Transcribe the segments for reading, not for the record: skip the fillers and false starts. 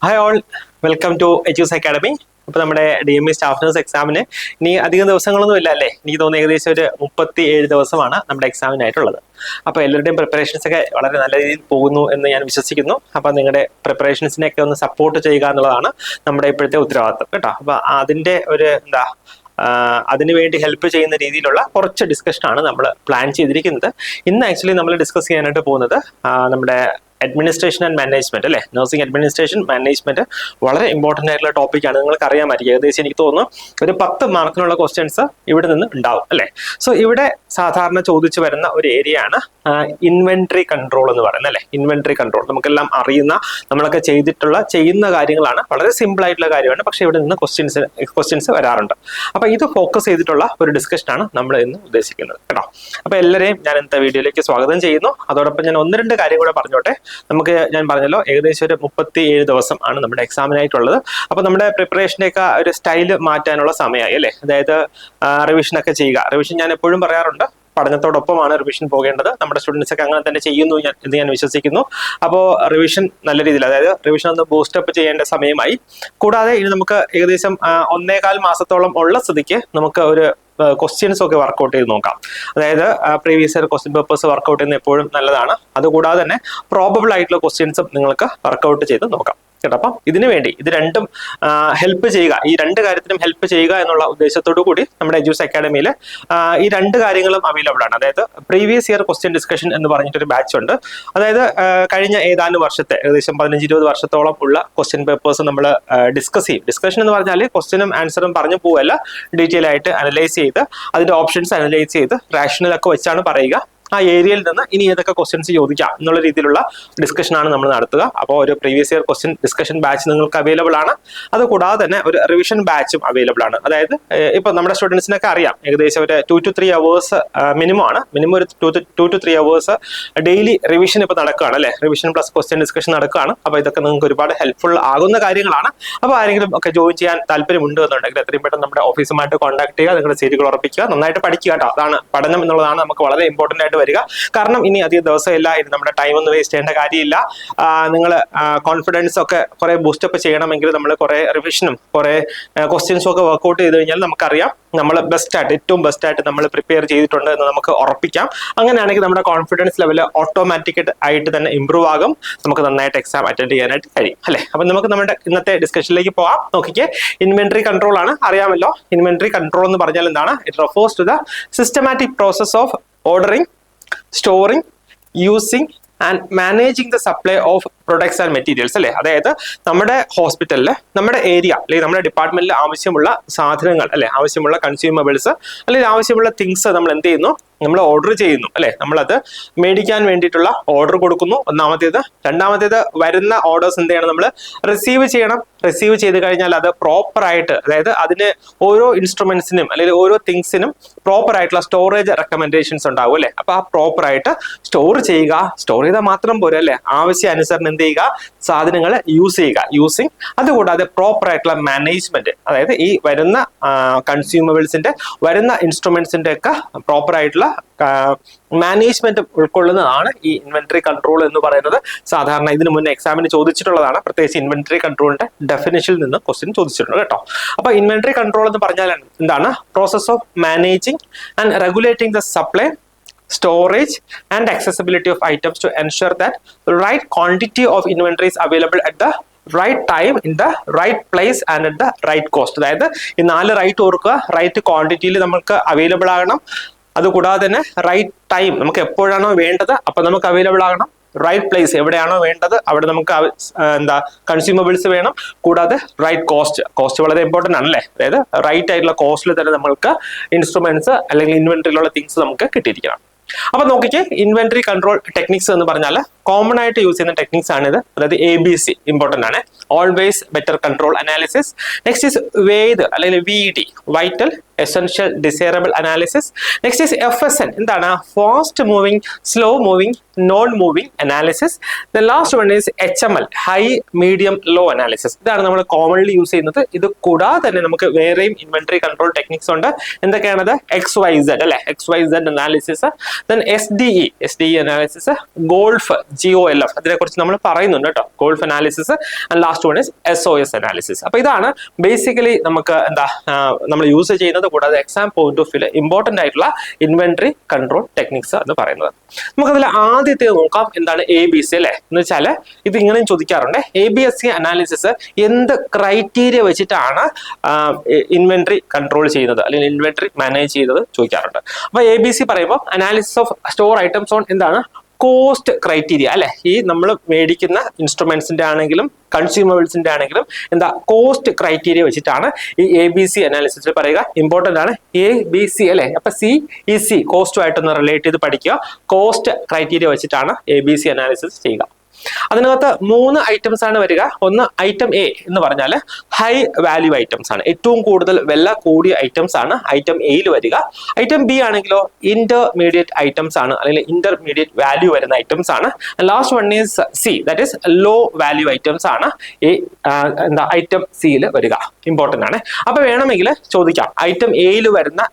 Hi all, welcome to Edus academy. അപ്പോൾ നമ്മുടെ DME staff nurse എക്സാമിന് ഇനി അധികം ദിവസങ്ങളൊന്നും ഇല്ല അല്ലേ? എനിക്ക് തോന്നുന്നു ഏകദേശം ഒരു 37 ദിവസമാണ് നമ്മുടെ എക്സാമിനായിട്ടുള്ളത്. അപ്പോൾ എല്ലാവരുടെയും പ്രിപ്പറേഷൻസ് ഒക്കെ വളരെ നല്ല രീതിയിൽ പോകുന്നു എന്ന് ഞാൻ വിശ്വസിക്കുന്നു. അപ്പോൾ നിങ്ങളുടെ പ്രിപ്പറേഷൻസിനെയൊക്കെ ഒന്ന് സപ്പോർട്ട് ചെയ്യുക എന്നുള്ളതാണ് നമ്മുടെ ഇപ്പോഴത്തെ ഉത്തരവാദിത്വം കേട്ടോ. അപ്പോൾ അതിൻ്റെ ഒരു അതിനുവേണ്ടി ഹെൽപ്പ് ചെയ്യുന്ന രീതിയിലുള്ള കുറച്ച് ഡിസ്കഷനാണ് നമ്മൾ പ്ലാൻ ചെയ്തിരിക്കുന്നത്. ഇന്ന് ആക്ച്വലി നമ്മൾ ഡിസ്കസ് ചെയ്യാനായിട്ട് പോകുന്നത് നമ്മുടെ അഡ്മിനിസ്ട്രേഷൻ ആൻഡ് മാനേജ്മെന്റ് അല്ലേ, നഴ്സിംഗ് അഡ്മിനിസ്ട്രേഷൻ മാനേജ്മെന്റ് വളരെ ഇമ്പോർട്ടന്റ് ആയിട്ടുള്ള ടോപ്പിക്കാണ്. നിങ്ങൾക്ക് അറിയാമായിരിക്കും, ഏകദേശം എനിക്ക് തോന്നുന്നു ഒരു 10 മാർക്കിനുള്ള ക്വസ്റ്റ്യൻസ് ഇവിടെ നിന്ന് ഉണ്ടാവും അല്ലേ. സോ ഇവിടെ സാധാരണ ചോദിച്ചു വരുന്ന ഒരു ഏരിയ ആണ് ഇൻവെന്ററി കൺട്രോൾ എന്ന് പറയുന്നത് അല്ലേ. ഇൻവെന്ററി കൺട്രോൾ നമുക്കെല്ലാം അറിയുന്ന, നമ്മളൊക്കെ ചെയ്യുന്ന കാര്യങ്ങളാണ്, വളരെ സിമ്പിൾ ആയിട്ടുള്ള കാര്യമാണ്. പക്ഷെ ഇവിടെ നിന്ന് ക്വസ്റ്റ്യൻസ് വരാറുണ്ട്. അപ്പൊ ഇത് ഫോക്കസ് ചെയ്തിട്ടുള്ള ഒരു ഡിസ്കഷനാണ് നമ്മൾ ഇന്ന് ഉദ്ദേശിക്കുന്നത് കേട്ടോ. അപ്പൊ എല്ലാവരെയും ഞാൻ ഇന്നത്തെ വീഡിയോയിലേക്ക് സ്വാഗതം ചെയ്യുന്നു. അതോടൊപ്പം ഞാൻ 1-2 കാര്യം കൂടെ പറഞ്ഞോട്ടെ. ഞാൻ പറഞ്ഞല്ലോ, ഏകദേശം ഒരു 37 ദിവസം ആണ് നമ്മുടെ എക്സാമിനായിട്ടുള്ളത്. അപ്പൊ നമ്മുടെ പ്രിപ്പറേഷൻ്റെയൊക്കെ ഒരു സ്റ്റൈല് മാറ്റാനുള്ള സമയമായി അല്ലേ. അതായത് റിവിഷനൊക്കെ ചെയ്യുക. റിവിഷൻ ഞാൻ എപ്പോഴും പറയാറുണ്ട്, പഠനത്തോടൊപ്പമാണ് റിവിഷൻ പോകേണ്ടത്. നമ്മുടെ സ്റ്റുഡൻസ് ഒക്കെ അങ്ങനെ തന്നെ ചെയ്യുന്നു എന്ന് ഞാൻ വിശ്വസിക്കുന്നു. അപ്പോൾ റിവിഷൻ നല്ല രീതിയിൽ, അതായത് റിവിഷൻ ഒന്ന് ബൂസ്റ്റപ്പ് ചെയ്യേണ്ട സമയമായി. കൂടാതെ ഇനി നമുക്ക് ഏകദേശം 1.25 മാസത്തോളം ഉള്ള സ്ഥിതിക്ക് നമുക്ക് ഒരു ക്വസ്റ്റ്യൻസ് ഒക്കെ വർക്ക്ഔട്ട് ചെയ്ത് നോക്കാം. അതായത് previous year question papers workout ചെയ്യുന്നത് എപ്പോഴും നല്ലതാണ്. അതുകൂടാതെ തന്നെ പ്രോബബിൾ ആയിട്ടുള്ള ക്വസ്റ്റ്യൻസും നിങ്ങൾക്ക് വർക്ക്ഔട്ട് ചെയ്ത് നോക്കാം കേട്ടോ. അപ്പം ഇതിനു വേണ്ടി ഇത് രണ്ടും ഹെൽപ്പ് ചെയ്യുക, ഈ 2 കാര്യത്തിനും ഹെൽപ്പ് ചെയ്യുക എന്നുള്ള ഉദ്ദേശത്തോടു കൂടി നമ്മുടെ എജ്യൂസ് അക്കാഡമിയിൽ ഈ 2 കാര്യങ്ങളും അവൈലബിൾ ആണ്. അതായത് പ്രീവിയസ് ഇയർ ക്വസ്റ്റ്യൻ ഡിസ്കഷൻ എന്ന് പറഞ്ഞിട്ടൊരു ബാച്ച് ഉണ്ട്. അതായത് കഴിഞ്ഞ ഏതാനും വർഷത്തെ, ഏകദേശം 15-20 വർഷത്തോളം ഉള്ള ക്വസ്റ്റ്യൻ പേപ്പേഴ്സ് നമ്മൾ ഡിസ്കസ് ചെയ്യും. ഡിസ്കഷൻ എന്ന് പറഞ്ഞാൽ ക്വസ്റ്റ്യനും ആൻസറും പറഞ്ഞു പോവല്ല, ഡീറ്റെയിൽ ആയിട്ട് അനലൈസ് ചെയ്ത് അതിന്റെ ഓപ്ഷൻസ് അനലൈസ് ചെയ്ത് റാഷണൽ ഒക്കെ വെച്ചാണ് പറയുക. ആ ഏരിയയിൽ നിന്ന് ഇനി ഏതൊക്കെ ക്വസ്റ്റ്യൻസ് ചോദിക്കാം എന്നുള്ള രീതിയിലുള്ള ഡിസ്കഷനാണ് നമ്മൾ നടത്തുക. അപ്പോൾ ഒരു previous year question discussion batch നിങ്ങൾക്ക് അവൈലബിൾ ആണ്. അതുകൂടാതെ തന്നെ ഒരു റിവിഷൻ ബാച്ചും അവൈലബിൾ ആണ്. അതായത് ഇപ്പൊ നമ്മുടെ സ്റ്റുഡൻസിനൊക്കെ അറിയാം, ഏകദേശം ഒരു 2 to 3 hours മിനിമം ആണ്. മിനിമം ഒരു 2 to 3 hours ഡെയിലി റിവിഷൻ ഇപ്പൊ നടക്കുകയാണ് അല്ലെ. റിവിഷൻ പ്ലസ് ക്വസ്റ്റ്യൻ ഡിസ്കഷൻ നടക്കുകയാണ്. അപ്പോൾ ഇതൊക്കെ നിങ്ങൾക്ക് ഒരുപാട് ഹെൽപ്ഫുൾ ആകുന്ന കാര്യങ്ങളാണ്. അപ്പോൾ ആരെങ്കിലും ഒക്കെ ജോയിൻ ചെയ്യാൻ താല്പര്യമുണ്ട് എന്നുണ്ടെങ്കിൽ എത്രയും പെട്ടെന്ന് നമ്മുടെ ഓഫീസുമായിട്ട് കോൺടാക്ട് ചെയ്യുക, നിങ്ങളുടെ സീറ്റുകൾ ഉറപ്പിക്കുക, നന്നായിട്ട് പഠിക്കുക കേട്ടോ. അതാണ് പഠനം എന്നുള്ളതാണ് നമുക്ക് വളരെ ഇമ്പോർട്ടന്റ് ആയിട്ട് വരിക. കാരണം ഇനി അധികം ദിവസമില്ല, ഇനി നമ്മുടെ ടൈം ഒന്നും വേസ്റ്റ് ചെയ്യേണ്ട കാര്യമില്ല. നിങ്ങൾ കോൺഫിഡൻസ് ഒക്കെ കുറെ ബൂസ്റ്റപ്പ് ചെയ്യണമെങ്കിൽ നമ്മൾ കുറെ റിവിഷനും കുറെ ക്വസ്റ്റ്യൻസും ഒക്കെ വർക്ക്ഔട്ട് ചെയ്ത് കഴിഞ്ഞാൽ നമുക്കറിയാം നമ്മൾ ഏറ്റവും ബെസ്റ്റ് ആയിട്ട് നമ്മൾ പ്രിപ്പയർ ചെയ്തിട്ടുണ്ട് എന്ന് നമുക്ക് ഉറപ്പിക്കാം. അങ്ങനെയാണെങ്കിൽ നമ്മുടെ കോൺഫിഡൻസ് ലെവൽ ഓട്ടോമാറ്റിക് ആയിട്ട് തന്നെ ഇമ്പ്രൂവ് ആകും. നമുക്ക് നന്നായിട്ട് എക്സാം അറ്റൻഡ് ചെയ്യാനായിട്ട് കഴിയും അല്ലെ. അപ്പൊ നമുക്ക് നമ്മുടെ ഇന്നത്തെ ഡിസ്കഷനിലേക്ക് പോവാം. നോക്കിക്കേ, ഇൻവെന്ററി കൺട്രോൾ ആണ്, അറിയാമല്ലോ. ഇൻവെന്ററി കൺട്രോൾ എന്ന് പറഞ്ഞാൽ എന്താണ്? It refers to the systematic process of ordering, storing, using and managing the supply of products and materials അല്ലെ. അതായത് നമ്മുടെ ഹോസ്പിറ്റലിൽ, നമ്മുടെ ഏരിയ അല്ലെങ്കിൽ നമ്മുടെ ഡിപ്പാർട്ട്മെന്റിൽ ആവശ്യമുള്ള സാധനങ്ങൾ അല്ലെ, ആവശ്യമുള്ള കൺസ്യൂമബിൾസ് അല്ലെങ്കിൽ ആവശ്യമുള്ള തിങ്സ് നമ്മൾ എന്ത് ചെയ്യുന്നു? നമ്മൾ ഓർഡർ ചെയ്യുന്നു അല്ലെ. നമ്മളത് മേടിക്കാൻ വേണ്ടിയിട്ടുള്ള ഓർഡർ കൊടുക്കുന്നു, ഒന്നാമത്തേത്. രണ്ടാമത്തേത്, വരുന്ന ഓർഡേഴ്സ് എന്ത് ചെയ്യണം? നമ്മൾ റിസീവ് ചെയ്യണം. റിസീവ് ചെയ്ത് കഴിഞ്ഞാൽ അത് പ്രോപ്പർ ആയിട്ട്, അതായത് അതിന് ഓരോ ഇൻസ്ട്രുമെന്റ്സിനും അല്ലെങ്കിൽ ഓരോ തിങ്സിനും പ്രോപ്പർ ആയിട്ടുള്ള സ്റ്റോറേജ് റെക്കമെൻഡേഷൻസ് ഉണ്ടാവും അല്ലെ. അപ്പൊ ആ പ്രോപ്പർ ആയിട്ട് സ്റ്റോർ ചെയ്യുക. സ്റ്റോർ ചെയ്താൽ മാത്രം പോരാ അല്ലെ, ആവശ്യാനുസരണം എന്ത് ചെയ്യുക? സാധനങ്ങൾ യൂസ് ചെയ്യുക, യൂസിങ്. അതുകൂടാതെ പ്രോപ്പർ ആയിട്ടുള്ള മാനേജ്മെന്റ്, അതായത് ഈ വരുന്ന കൺസ്യൂമബിൾസിന്റെ, വരുന്ന ഇൻസ്ട്രുമെന്റ്സിന്റെ ഒക്കെ പ്രോപ്പർ ആയിട്ടുള്ള മാനേജ്മെന്റ് ഉൾക്കൊള്ളുന്നതാണ് ഈ ഇൻവെന്ററി കൺട്രോൾ എന്ന് പറയുന്നത്. സാധാരണ ഇതിനു മുന്നേ എക്സാമിന് ചോദിച്ചിട്ടുള്ളതാണ്. പ്രത്യേകിച്ച് ഇൻവെന്ററി കൺട്രോളിന്റെ ഡെഫിനിഷനിൽ നിന്ന് ക്വസ്റ്റ്യൻ ചോദിച്ചിട്ടുണ്ട് കേട്ടോ. അപ്പൊ ഇൻവെന്ററി കൺട്രോൾ എന്ന് പറഞ്ഞാൽ എന്താണ്? Process of managing and regulating the supply, storage and accessibility of items to ensure that the right quantity of inventory is available at the right time, in the right place and at the right cost. അതായത് ഈ 4 right ഓർക്കുക. Right ക്വാണ്ടിറ്റിയിൽ നമുക്ക് available ആകണം. അതുകൂടാതെ തന്നെ right time, നമുക്ക് എപ്പോഴാണോ വേണ്ടത് അപ്പൊ നമുക്ക് അവൈലബിൾ ആകണം. റൈറ്റ് പ്ലേസ്, എവിടെയാണോ വേണ്ടത് അവിടെ നമുക്ക് കൺസ്യൂമബിൾസ് വേണം. കൂടാതെ റൈറ്റ് കോസ്റ്റ് വളരെ ഇമ്പോർട്ടന്റ് ആണല്ലേ. അതായത് റൈറ്റ് ആയിട്ടുള്ള കോസ്റ്റിൽ തന്നെ നമ്മൾക്ക് ഇൻസ്ട്രുമെന്റ്സ് അല്ലെങ്കിൽ ഇൻവെന്ററിയിലുള്ള തിങ്സ് നമുക്ക് കിട്ടിയിരിക്കണം. അപ്പൊ നോക്കിക്കേ, ഇൻവെന്ററി കൺട്രോൾ ടെക്നിക്സ് എന്ന് പറഞ്ഞാൽ കോമൺ ആയിട്ട് യൂസ് ചെയ്യുന്ന ടെക്നിക്സ് ആണ് ഇത്. അതായത് ABC ഇമ്പോർട്ടന്റ് ആണ്. Always better control analysis. Next is VED അല്ലെങ്കിൽ VD, vital essential desirable analysis. Next is FSN, എന്താണ്? Fast moving, slow moving, non moving analysis. The last one is HML, high medium low analysis. ഇതാണ് നമ്മൾ commonly use ചെയ്യുന്നത്. ഇത് കൂടാതെ തന്നെ നമുക്ക് വേറെയും ഇൻവെന്ററി കൺട്രോൾ ടെക്നിക്സ് ഉണ്ട്. എന്തൊക്കെയാണത്? XYZ അല്ലെ, XYZ analysis. Then SDE analysis, golf GOLF അതിനെക്കുറിച്ച് നമ്മൾ പറയുന്നുണ്ട് കേട്ടോ. Golf analysis and last one is SOS analysis. അപ്പൊ ഇതാണ് ബേസിക്കലി നമുക്ക് നമ്മൾ യൂസ് ചെയ്യുന്നത്. കൂടാതെ exam point of view important ആയിട്ടുള്ള ഇൻവെന്ററി കൺട്രോൾ ടെക്നിക്സ് എന്ന് പറയുന്നത്. നമുക്കതിൽ ആദ്യത്തെ നോക്കാം, എന്താണ് ABC അല്ലെ എന്ന് വെച്ചാൽ ഇത് ഇങ്ങനെയും ചോദിക്കാറുണ്ട്. ABC അനാലിസിസ് എന്ത് ക്രൈറ്റീരിയ വെച്ചിട്ടാണ് ഇൻവെന്ററി കൺട്രോൾ ചെയ്യുന്നത് അല്ലെങ്കിൽ ഇൻവെന്ററി മാനേജ് ചെയ്യുന്നത് ചോദിക്കാറുണ്ട്. അപ്പൊ ABC പറയുമ്പോൾ analysis of store items on എന്താണ് കോസ്റ്റ് ക്രൈറ്റീരിയ അല്ലെ. ഈ നമ്മൾ മേടിക്കുന്ന ഇൻസ്ട്രുമെന്റ്സിന്റെ ആണെങ്കിലും കൺസ്യൂമബിൾസിന്റെ ആണെങ്കിലും കോസ്റ്റ് ക്രൈറ്റീരിയ വെച്ചിട്ടാണ് ഈ ABC അനാലിസിസ് പറയുക. ഇമ്പോർട്ടന്റ് ആണ് ABC അല്ലെ. അപ്പൊ CEC കോസ്റ്റുമായിട്ടൊന്ന് റിലേറ്റ് ചെയ്ത് പഠിക്കുക. കോസ്റ്റ് ക്രൈറ്റീരിയ വെച്ചിട്ടാണ് ABC അനാലിസിസ് ചെയ്യുക. അതിനകത്ത് 3 ഐറ്റംസ് ആണ് വരിക. ഒന്ന് ഐറ്റം A എന്ന് പറഞ്ഞാൽ ഹൈ വാല്യൂ ഐറ്റംസ് ആണ്, ഏറ്റവും കൂടുതൽ വില കൂടിയ ഐറ്റംസ് ആണ് ഐറ്റം എയിൽ വരിക. ഐറ്റം B ആണെങ്കിലോ ഇന്റർമീഡിയറ്റ് ഐറ്റംസ് ആണ് അല്ലെങ്കിൽ ഇന്റർമീഡിയറ്റ് വാല്യൂ വരുന്ന ഐറ്റംസ് ആണ്. Last one is C, that is low value items ആണ് ഈ ഐറ്റം സിയിൽ വരിക. ഇമ്പോർട്ടന്റ് ആണ്. അപ്പൊ വേണമെങ്കിൽ ചോദിക്കാം ഐറ്റം എയിൽ വരുന്ന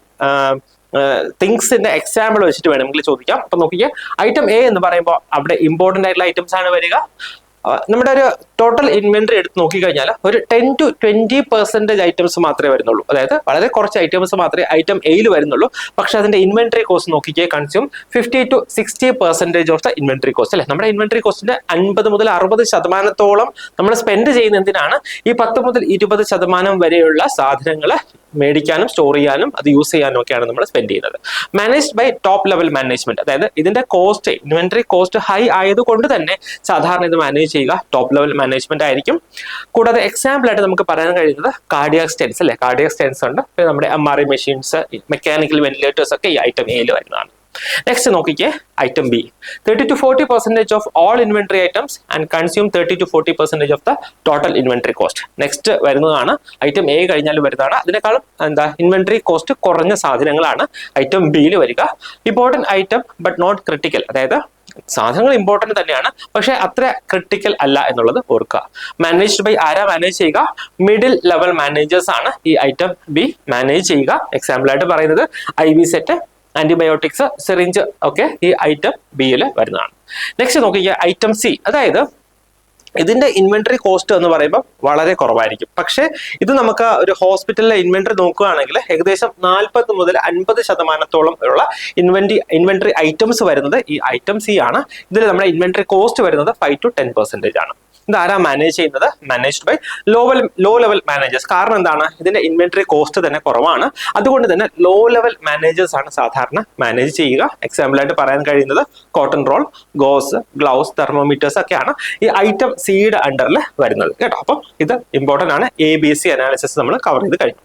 തിങ്സിന്റെ എക്സാമ്പിൾ വെച്ചിട്ട് വേണമെങ്കിൽ ചോദിക്കാം. അപ്പൊ നോക്കിക്കേ, ഐറ്റം A എന്ന് പറയുമ്പോൾ അവിടെ ഇമ്പോർട്ടന്റ് ആയിട്ടുള്ള ഐറ്റംസ് ആണ് വരിക. നമ്മുടെ ഒരു ടോട്ടൽ ഇൻവെന്ററി എടുത്ത് നോക്കിക്കഴിഞ്ഞാൽ ഒരു 10 to 20% ഐറ്റംസ് മാത്രമേ വരുന്നുള്ളൂ. അതായത് വളരെ കുറച്ച് ഐറ്റംസ് മാത്രമേ ഐറ്റം എയിൽ വരുന്നുള്ളൂ. പക്ഷെ അതിന്റെ ഇൻവെന്ററി കോസ്റ്റ് നോക്കിക്കേ, consume 50 to 60% of the inventory cost അല്ലെ. നമ്മുടെ ഇൻവെന്ററി കോസ്റ്റിന്റെ 50 മുതൽ 60% നമ്മൾ സ്പെൻഡ് ചെയ്യുന്ന എന്തിനാണ്? ഈ 10 മുതൽ 20% വരെയുള്ള സാധനങ്ങൾ മേടിക്കാനും സ്റ്റോർ ചെയ്യാനും അത് യൂസ് ചെയ്യാനും ഒക്കെയാണ് നമ്മൾ സ്പെൻഡ് ചെയ്യുന്നത്. Managed by top level management, അതായത് ഇതിന്റെ കോസ്റ്റ് ഇൻവെന്ററി കോസ്റ്റ് ഹൈ ആയതുകൊണ്ട് തന്നെ സാധാരണ ഇത് മാനേജ് ചെയ്യുക ടോപ്പ് ലെവൽ മാനേജ്മെന്റ് ആയിരിക്കും. കൂടാതെ എക്സാമ്പിൾ ആയിട്ട് നമുക്ക് പറയാൻ കഴിയുന്നത് കാർഡിയാക് സ്റ്റെൻസ് അല്ലെ. കാർഡിയാക് സ്റ്റെൻസ് ഉണ്ട്, നമ്മുടെ MRI മെഷീൻസ്, മെക്കാനിക്കൽ വെന്റിലേറ്റേഴ്സ് ഒക്കെ ഈ ഐറ്റം എയിൽ വരുന്നതാണ്. നെക്സ്റ്റ് നോക്കിക്കേ, item B 30 to 40% of all inventory items and consume 30 to 40% of the total inventory cost. Next വരുന്നതാണ് ഐറ്റം A കഴിഞ്ഞാൽ വരുന്നതാണ്. അതിനേക്കാളും ഇൻവെന്ററി കോസ്റ്റ് കുറഞ്ഞ സാധനങ്ങളാണ് ഐറ്റം Bയിൽ വരിക. Important item but not critical, അതായത് സാധനങ്ങൾ ഇമ്പോർട്ടന്റ് തന്നെയാണ് പക്ഷെ അത്ര ക്രിട്ടിക്കൽ അല്ല എന്നുള്ളത് ഓർക്കുക. മാനേജ്ഡ് ബൈ ആരാ മാനേജ് ചെയ്യുക? മിഡിൽ ലെവൽ മാനേജേഴ്സ് ആണ് ഈ ഐറ്റം B മാനേജ് ചെയ്യുക. എക്സാമ്പിൾ ആയിട്ട് പറയുന്നത് IV സെറ്റ്, ആന്റിബയോട്ടിക്സ്, സിറിഞ്ച് ഒക്കെ ഈ ഐറ്റം Bയിൽ വരുന്നതാണ്. നെക്സ്റ്റ് നോക്കിക്കുക, ഐറ്റം C, അതായത് ഇതിന്റെ ഇൻവെന്ററി കോസ്റ്റ് എന്ന് പറയുമ്പോൾ വളരെ കുറവായിരിക്കും. പക്ഷെ ഇത് നമുക്ക് ഒരു ഹോസ്പിറ്റലിലെ ഇൻവെന്ററി നോക്കുകയാണെങ്കിൽ ഏകദേശം 40 മുതൽ 50% ഉള്ള ഇൻവെന്ററി ഐറ്റംസ് വരുന്നത് ഈ ഐറ്റം C ആണ്. ഇതിൽ നമ്മുടെ ഇൻവെന്ററി കോസ്റ്റ് വരുന്നത് 5 to 10% ആണ്. ഇതാരാ മാനേജ് ചെയ്യുന്നത്? Managed by low level managers. കാരണം എന്താണ്? ഇതിന്റെ ഇൻവെന്ററി കോസ്റ്റ് തന്നെ കുറവാണ്. അതുകൊണ്ട് തന്നെ ലോ ലെവൽ മാനേജേഴ്സ് ആണ് സാധാരണ മാനേജ് ചെയ്യുക. എക്സാമ്പിൾ ആയിട്ട് പറയാൻ കഴിയുന്നത് cotton roll, gauze, gloves, thermometers ഒക്കെയാണ് ഈ ഐറ്റം സിയുടെ അണ്ടറിൽ വരുന്നത് കേട്ടോ. അപ്പം ഇത് ഇമ്പോർട്ടന്റ് ആണ്. ABC അനാലിസിസ് നമ്മൾ കവർ ചെയ്ത് കഴിഞ്ഞു.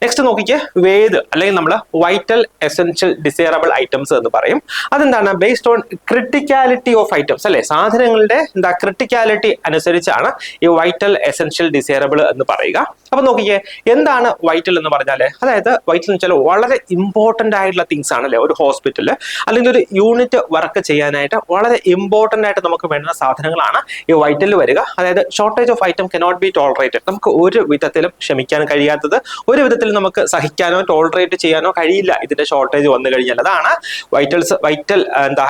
നെക്സ്റ്റ് നോക്കിക്കേ, വേദ് അല്ലെങ്കിൽ നമ്മൾ വൈറ്റൽ എസെൻഷ്യൽ ഡിസൈറബിൾ ഐറ്റംസ് എന്ന് പറയും. അതെന്താണ്? Based on criticality of items അല്ലെ. സാധനങ്ങളുടെ ക്രിട്ടിക്കാലിറ്റി അനുസരിച്ചാണ് ഈ വൈറ്റൽ എസെൻഷ്യൽ ഡിസൈറബിൾ എന്ന് പറയുക. അപ്പൊ നോക്കിക്കേ, എന്താണ് വൈറ്റൽ എന്ന് പറഞ്ഞാല്? അതായത് വൈറ്റൽ എന്ന് വെച്ചാൽ വളരെ ഇമ്പോർട്ടന്റ് ആയിട്ടുള്ള തിങ്സ് ആണ് അല്ലെ. ഒരു ഹോസ്പിറ്റലില് അല്ലെങ്കിൽ ഒരു യൂണിറ്റ് വർക്ക് ചെയ്യാനായിട്ട് വളരെ ഇമ്പോർട്ടന്റ് ആയിട്ട് നമുക്ക് വേണ്ട സാധനങ്ങളാണ് ഈ വൈറ്റലിൽ വരിക. അതായത് shortage of item cannot be tolerated. നമുക്ക് ഒരു വിധത്തിലും ക്ഷമിക്കാൻ കഴിയാത്തത്, ഒരു വിധത്തിൽ നമുക്ക് സഹിക്കാനോ ടോളറേറ്റ് ചെയ്യാനോ കഴിയില്ല ഇതിന്റെ ഷോർട്ടേജ് വന്നു കഴിഞ്ഞാൽ. അതാണ് വൈറ്റൽ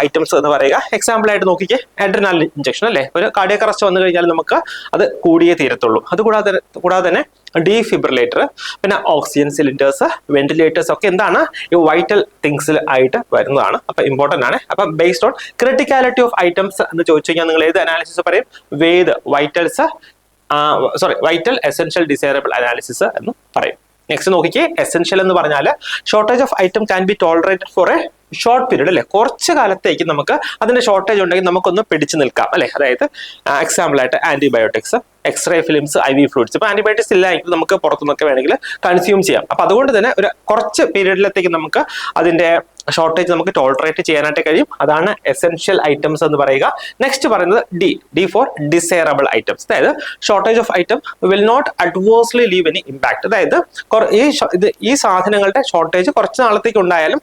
ഐറ്റംസ് എന്ന് പറയുക. എക്സാമ്പിൾ ആയിട്ട് നോക്കിക്കേ, അഡ്രിനാലിൻ ഇഞ്ചക്ഷൻ അല്ലെ. ഒരു കാർഡിയാക് അറസ്റ്റ് വന്നു കഴിഞ്ഞാൽ നമുക്ക് അത് കൂടിയേ തീരത്തുള്ളൂ. അതുകൂടാതെ തന്നെ ഡീഫിബ്രിലേറ്റർ, പിന്നെ ഓക്സിജൻ സിലിണ്ടേഴ്സ്, വെന്റിലേറ്റേഴ്സ് ഒക്കെ എന്താണ്? ഈ വൈറ്റൽ തിങ്സിൽ ആയിട്ട് വരുന്നതാണ്. അപ്പൊ ഇമ്പോർട്ടന്റ് ആണ്. അപ്പൊ based on criticality of items എന്ന് ചോദിച്ചു കഴിഞ്ഞാൽ നിങ്ങൾ ഏത് അനാലിസിസ് പറയും? VED vital essential desirable analysis എന്ന് പറയും. നെക്സ്റ്റ് നോക്കിക്കേ, എസെൻഷ്യൽ എന്ന് പറഞ്ഞാൽ shortage of item can be tolerated for a short period അല്ലെ. കുറച്ച് കാലത്തേക്ക് നമുക്ക് അതിന്റെ ഷോർട്ടേജ് ഉണ്ടെങ്കിൽ നമുക്കൊന്ന് പിടിച്ചു നിൽക്കാം അല്ലെ. അതായത് എക്സാമ്പിൾ ആയിട്ട് antibiotics, x ray films, IV fluids. ഇപ്പൊ ആന്റിബയോട്ടിക്സ് ഇല്ലെങ്കിൽ നമുക്ക് പുറത്തുനിന്നൊക്കെ വേണമെങ്കിൽ കൺസ്യൂം ചെയ്യാം. അപ്പൊ അതുകൊണ്ട് തന്നെ ഒരു കുറച്ച് പീരീഡിലത്തേക്ക് നമുക്ക് അതിന്റെ ഷോർട്ടേജ് നമുക്ക് ടോളറേറ്റ് ചെയ്യാനായിട്ട് കഴിയും. അതാണ് എസെൻഷ്യൽ ഐറ്റംസ് എന്ന് പറയുക. നെക്സ്റ്റ് പറയുന്നത് D ഫോർ ഡിസൈറബിൾ ഐറ്റംസ്. അതായത് shortage of item will not adversely leave any impact. അതായത് ഈ സാധനങ്ങളുടെ ഷോർട്ടേജ് കുറച്ച് നാളത്തേക്ക് ഉണ്ടായാലും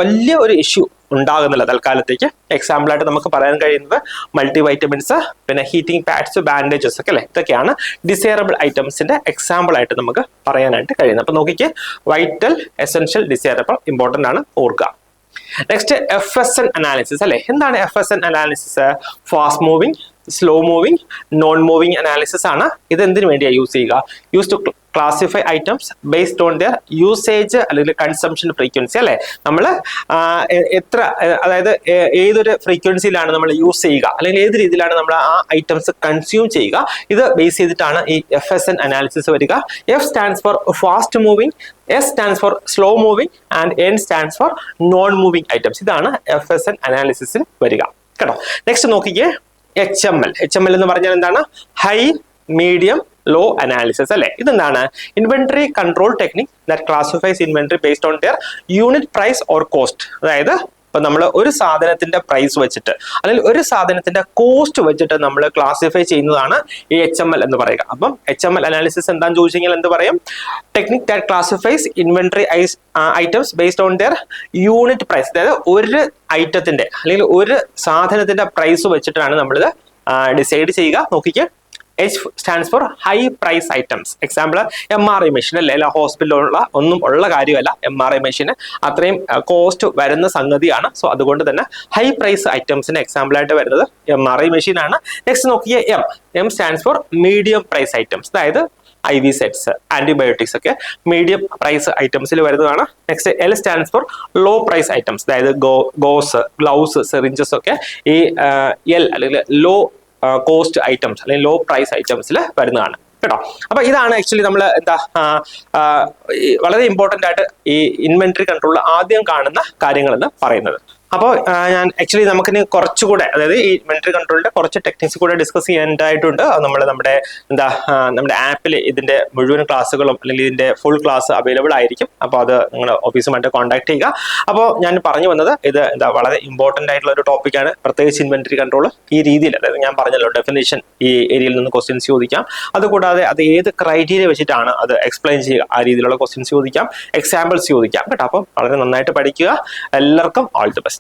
വലിയ ഒരു ഇഷ്യൂ ഉണ്ടാകുന്നില്ല തൽക്കാലത്തേക്ക്. എക്സാമ്പിൾ ആയിട്ട് നമുക്ക് പറയാൻ കഴിയുന്നത് മൾട്ടി വൈറ്റമിൻസ്, പിന്നെ ഹീറ്റിംഗ് പാഡ്സ്, ബാൻഡേജസ് ഒക്കെ അല്ലെ. ഇതൊക്കെയാണ് ഡിസൈറബിൾ ഐറ്റംസിന്റെ എക്സാമ്പിൾ ആയിട്ട് നമുക്ക് പറയാനായിട്ട് കഴിയുന്നത്. അപ്പൊ നോക്കിക്കേ, വൈറ്റൽ എസെൻഷ്യൽ ഡിസൈറബിൾ ഇമ്പോർട്ടന്റ് ആണ്, ഓർക്കുക. നെക്സ്റ്റ് FSN അനാലിസിസ് അല്ലെ. എന്താണ് FSN analysis? Fast moving, slow moving, non moving analysis ആണ്. ഇത് എന്തിനു വേണ്ടിയാണ് യൂസ് ചെയ്യുക? Use to classify items based on their usage അല്ലെങ്കിൽ കൺസംഷൻ ഫ്രീക്വൻസി അല്ലെ. നമ്മൾ എത്ര, അതായത് ഏതൊരു ഫ്രീക്വൻസിയിലാണ് നമ്മൾ യൂസ് ചെയ്യുക അല്ലെങ്കിൽ ഏത് രീതിയിലാണ് നമ്മൾ ആ ഐറ്റംസ് കൺസ്യൂം ചെയ്യുക, ഇത് ബേസ് ചെയ്തിട്ടാണ് ഈ FSN അനാലിസിസ് വരിക. F stands for fast moving, S stands for slow moving and N stands for non moving items. ഇതാണ് FSN അനാലിസിസിൽ വരിക കേട്ടോ. നെക്സ്റ്റ് നോക്കിക്കേ, HML എന്ന് പറഞ്ഞാൽ എന്താണ്? ഹൈ മീഡിയം ലോ അനാലിസിസ് അല്ലെ. ഇതെന്താണ്? Inventory control technique that classifies inventory based on their unit price or cost. അതായത് ഇപ്പൊ നമ്മൾ ഒരു സാധനത്തിന്റെ പ്രൈസ് വെച്ചിട്ട് അല്ലെങ്കിൽ ഒരു സാധനത്തിന്റെ കോസ്റ്റ് വെച്ചിട്ട് നമ്മൾ ക്ലാസിഫൈ ചെയ്യുന്നതാണ് ഈ HML എന്ന് പറയുക. അപ്പം HML അനാലിസിസ് എന്താണെന്ന് ചോദിച്ചു കഴിഞ്ഞാൽ എന്ത് പറയും? Technique that classifies inventory items based on their unit price. അതായത് ഒരു ഐറ്റത്തിന്റെ അല്ലെങ്കിൽ ഒരു സാധനത്തിന്റെ പ്രൈസ് വെച്ചിട്ടാണ് നമ്മളിത് ഡിസൈഡ് ചെയ്യുക. നോക്കിക്കേ, H stands for high price items. Example MRI machine അല്ലെ. എല്ലാ ഹോസ്പിറ്റലിലുള്ള ഒന്നും ഉള്ള കാര്യമല്ല. MRI മെഷീന് അത്രയും കോസ്റ്റ് വരുന്ന സംഗതിയാണ്. സോ അതുകൊണ്ട് തന്നെ ഹൈ പ്രൈസ് ഐറ്റംസിന് എക്സാമ്പിൾ ആയിട്ട് വരുന്നത് MRI മെഷീൻ ആണ്. നെക്സ്റ്റ് നോക്കിയ M stands for medium price items. അതായത് IV സെറ്റ്സ്, ആന്റിബയോട്ടിക്സ് ഒക്കെ മീഡിയം പ്രൈസ് ഐറ്റംസിൽ വരുന്നതാണ്. Next L stands for low price items. അതായത് ഗോസ്, ഗ്ലൗസ്, സിറിഞ്ചസ് ഒക്കെ ഈ L അല്ലെങ്കിൽ ലോ കോസ്റ്റ് ഐറ്റംസ് അല്ലെങ്കിൽ ലോ പ്രൈസ് ഐറ്റംസിൽ വരുന്നതാണ് കേട്ടോ. അപ്പൊ ഇതാണ് ആക്ച്വലി നമ്മൾ എന്താ വളരെ ഇമ്പോർട്ടന്റ് ആയിട്ട് ഈ ഇൻവെന്ററി കൺട്രോളിൽ ആദ്യം കാണുന്ന കാര്യങ്ങൾ എന്ന് പറയുന്നത്. അപ്പോൾ ഞാൻ ആക്ച്വലി നമുക്കിനി കുറച്ചുകൂടെ, അതായത് ഈ ഇൻവെന്ററി കൺട്രോളിന്റെ കുറച്ച് ടെക്നിക്സ് കൂടെ ഡിസ്കസ് ചെയ്യേണ്ടതായിട്ടുണ്ട്. നമ്മൾ നമ്മുടെ ആപ്പിൽ ഇതിന്റെ മുഴുവൻ ക്ലാസ്സുകളും അല്ലെങ്കിൽ ഇതിന്റെ ഫുൾ ക്ലാസ് അവൈലബിൾ ആയിരിക്കും. അപ്പോൾ അത് നിങ്ങൾ ഓഫീസുമായിട്ട് കോൺടാക്ട് ചെയ്യുക. അപ്പോൾ ഞാൻ പറഞ്ഞു വന്നത് ഇത് വളരെ ഇമ്പോർട്ടന്റ് ആയിട്ടുള്ള ഒരു ടോപ്പിക്കാണ്, പ്രത്യേകിച്ച് ഇൻവെന്ററി കൺട്രോൾ ഈ രീതിയിൽ. അതായത് ഞാൻ പറഞ്ഞല്ലോ, ഡെഫിനേഷൻ ഈ ഏരിയയിൽ നിന്ന് ക്വസ്റ്റ്യൻസ് ചോദിക്കാം. അതുകൂടാതെ അത് ഏത് ക്രൈറ്റീരിയ വെച്ചിട്ടാണ് അത് എക്സ്പ്ലെയിൻ ചെയ്യുക, ആ രീതിയിലുള്ള ക്വസ്റ്റ്യൻസ് ചോദിക്കാം, എക്സാമ്പിൾസ് ചോദിക്കാം കേട്ടോ. അപ്പം വളരെ നന്നായിട്ട് പഠിക്കുക. എല്ലാവർക്കും ഓൾ ദി ബെസ്റ്റ്.